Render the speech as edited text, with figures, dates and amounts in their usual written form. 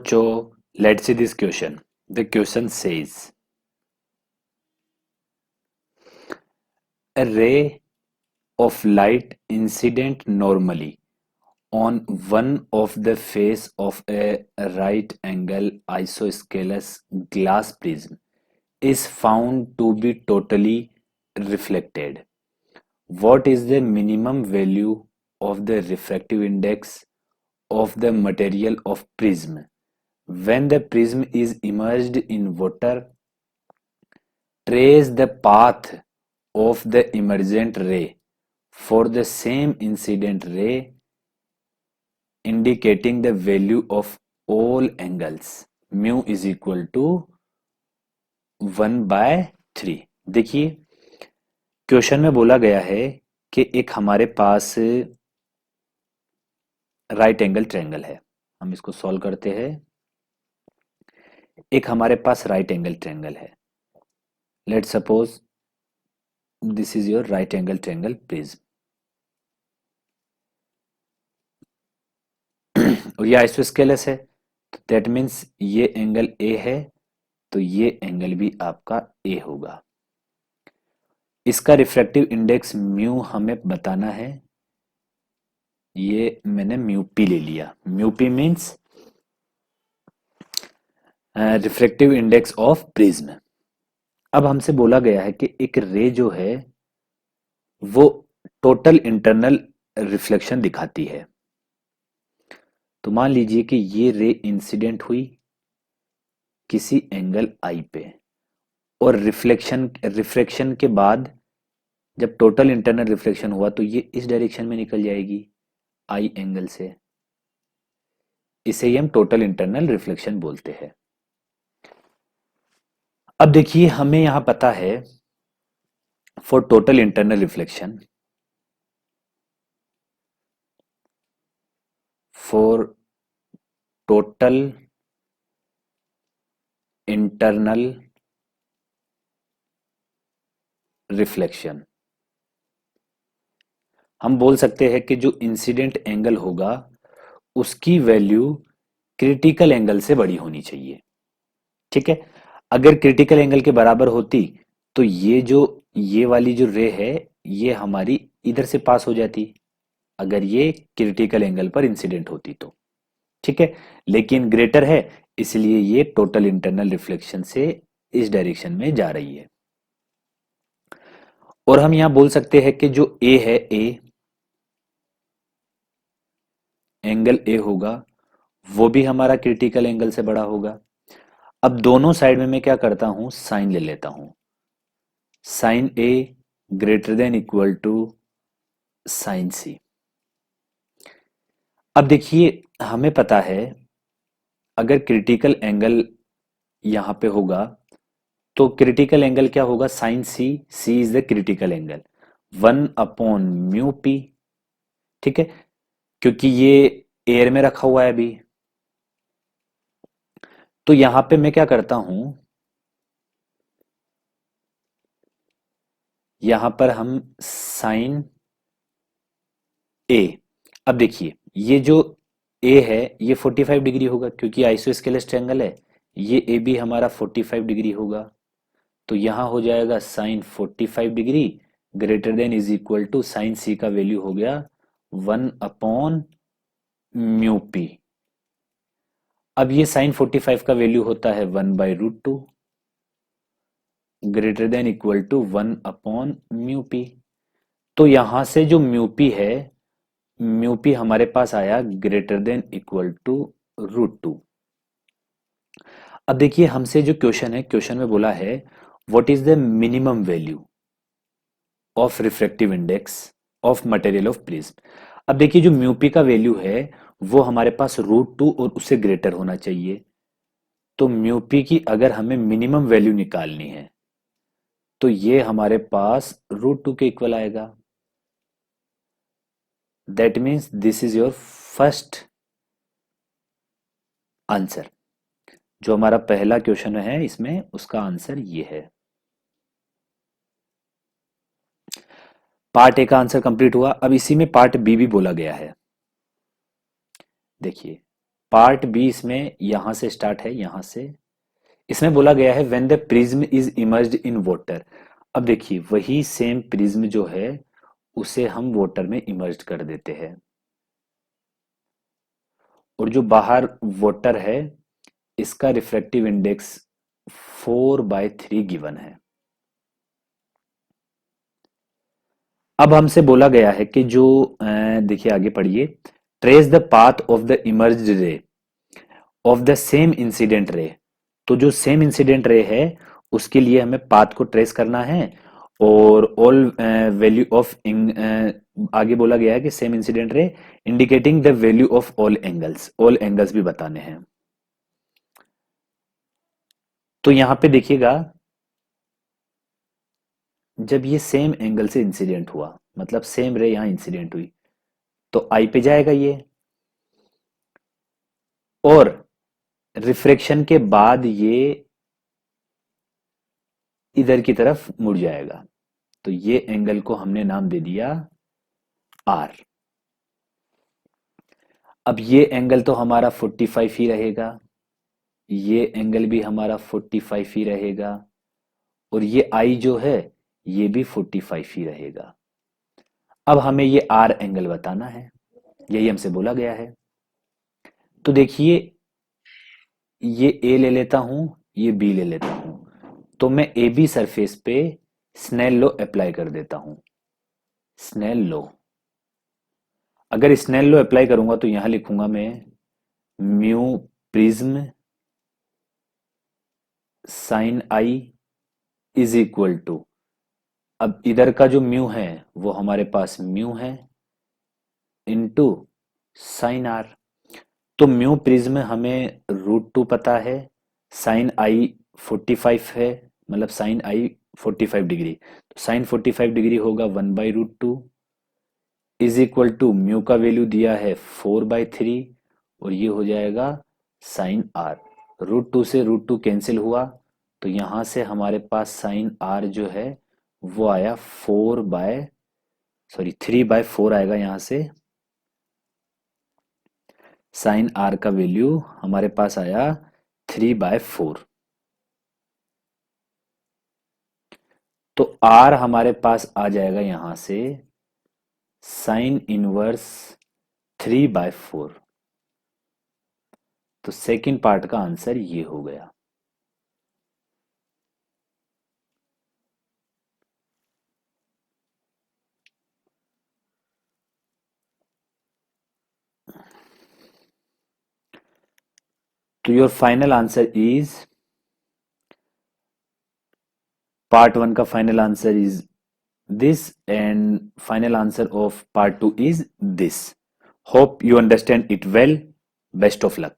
So let's see this question. The question says a ray of light incident normally on one of the face of a right angle isosceles glass prism is found to be totally reflected. What is the minimum value of the refractive index of the material of prism when the prism is immersed in water? Trace the path of the emergent ray for the same incident ray, indicating the value of all angles. Mu is equal to 1/3। देखिए question में बोला गया है कि एक हमारे पास right angle triangle है। हम इसको सॉल्व करते हैं। एक हमारे पास राइट एंगल ट्रायंगल है। Let suppose this is your right angle triangle prism और ये आइसोस्केलस है, तो दैट मीन्स ये एंगल ए है, तो ये एंगल भी आपका ए होगा। इसका रिफ्रैक्टिव इंडेक्स म्यू हमें बताना है। ये मैंने म्यू पी ले लिया। Mu P means refractive index of prism. अब हमसे बोला गया है कि एक रे जो है वो टोटल इंटरनल रिफ्लेक्शन दिखाती है। तो मान लीजिए कि ये रे इंसिडेंट हुई किसी एंगल आई पे और रिफ्लेक्शन के बाद जब टोटल इंटरनल रिफ्लेक्शन हुआ तो ये इस डायरेक्शन में निकल जाएगी आई एंगल से। इसे ही हम टोटल इंटरनल रिफ्लेक्शन बोलते हैं। अब देखिए हमें यहां पता है for total internal reflection, for total internal reflection हम बोल सकते हैं कि जो इंसिडेंट एंगल होगा उसकी वैल्यू क्रिटिकल एंगल से बड़ी होनी चाहिए। ठीक है, अगर क्रिटिकल एंगल के बराबर होती तो ये वाली जो रे है ये हमारी इधर से पास हो जाती, अगर ये क्रिटिकल एंगल पर इंसिडेंट होती तो। ठीक है, लेकिन ग्रेटर है इसलिए ये टोटल इंटरनल रिफ्लेक्शन से इस डायरेक्शन में जा रही है। और हम यहां बोल सकते हैं कि जो ए है, ए एंगल ए होगा वो भी हमारा क्रिटिकल एंगल से बड़ा होगा। अब दोनों साइड में मैं क्या करता हूं, साइन ले लेता हूं। Sine A greater than equal to sine C. अब देखिए हमें पता है अगर क्रिटिकल एंगल यहां पे होगा तो क्रिटिकल एंगल क्या होगा, sine C. C is the critical angle 1/μp। ठीक है, क्योंकि ये एयर में रखा हुआ है अभी, तो यहां पे मैं क्या करता हूं, यहां पर हम साइन ए। अब देखिए ये जो ए है ये 45 डिग्री होगा क्योंकि आइसोस्केलेस ट्रायंगल है। ये ए भी हमारा 45 डिग्री होगा, तो यहां हो जाएगा sine 45 degree greater than is equal to sine C का वैल्यू हो गया 1/μp। अब ये साइन 45 का वैल्यू होता है 1/√2 greater than equal to 1/μp। तो यहां से जो म्यूपी है, म्यूपी हमारे पास आया ग्रेटर देन इक्वल टू √2। अब देखिए हमसे जो क्वेश्चन है, क्वेश्चन में बोला है what is the minimum value of refractive index of material of prism. अब देखिए जो म्यूपी का वैल्यू है वो हमारे पास √2 और उससे ग्रेटर होना चाहिए। तो म्यूपी की अगर हमें मिनिमम वैल्यू निकालनी है तो ये हमारे पास √2 के इक्वल आएगा। That means this is your first answer. जो हमारा पहला क्वेश्चन है इसमें उसका आंसर ये है। पार्ट ए का आंसर कंप्लीट हुआ। अब इसी में पार्ट बी भी बोला गया है। देखिए पार्ट बी इसमें यहां से स्टार्ट है, यहां से इसमें बोला गया है when the prism is emerged in water. अब देखिए वही सेम प्रिज्म जो है उसे हम वाटर में इमर्ज कर देते हैं, और जो बाहर वाटर है इसका रिफ्रैक्टिव इंडेक्स 4/3 गिवन है। अब हमसे बोला गया है कि जो देखिए आगे पढ़िए, trace the path of the emerged ray of the same incident ray. तो जो सेम इंसिडेंट रे है उसके लिए हमें पाथ को ट्रेस करना है, और ऑल वैल्यू ऑफ आगे बोला गया है कि same incident ray indicating the value of all angles भी बताने हैं। तो यहां पे देखिएगा, जब ये सेम एंगल से इंसिडेंट हुआ, मतलब सेम रे यहां इंसिडेंट हुई, तो आई पे जाएगा ये, और रिफ्रैक्शन के बाद ये इधर की तरफ मुड़ जाएगा। तो ये एंगल को हमने नाम दे दिया आर। अब ये एंगल तो हमारा 45 ही रहेगा, ये एंगल भी हमारा 45 ही रहेगा, और ये आई जो है ये भी 45 ही रहेगा। अब हमें ये आर एंगल बताना है, यही हमसे बोला गया है। तो देखिए ये ए ले लेता हूं, ये बी ले लेता हूं, तो मैं ए बी सरफेस पे स्नेल लॉ अप्लाई कर देता हूं। स्नेल लॉ, अगर स्नेल लॉ अप्लाई करूंगा तो यहां लिखूंगा मैं mu prism sine i is equal to, अब इधर का जो म्यू है वो हमारे पास म्यू है इनटू साइन आर। तो म्यू प्रिज्म हमें √2 पता है, साइन आई 45 है, मतलब साइन आई 45 डिग्री, तो साइन 45 डिग्री होगा 1/√2 इज इक्वल टू म्यू का वैल्यू दिया है 4/3, और ये हो जाएगा साइन आर। √2 से √2 कैंसिल हुआ, तो यहां से हमारे पास साइन आर जो है वो आया 3/4 आएगा यहां से। साइन आर का वैल्यू हमारे पास आया 3/4। तो आर हमारे पास आ जाएगा यहां से साइन इनवर्स 3/4। तो सेकंड पार्ट का आंसर ये हो गया। तो your final answer is, part 1 का final answer is this, and final answer of part 2 is this. Hope you understand it well. Best of luck.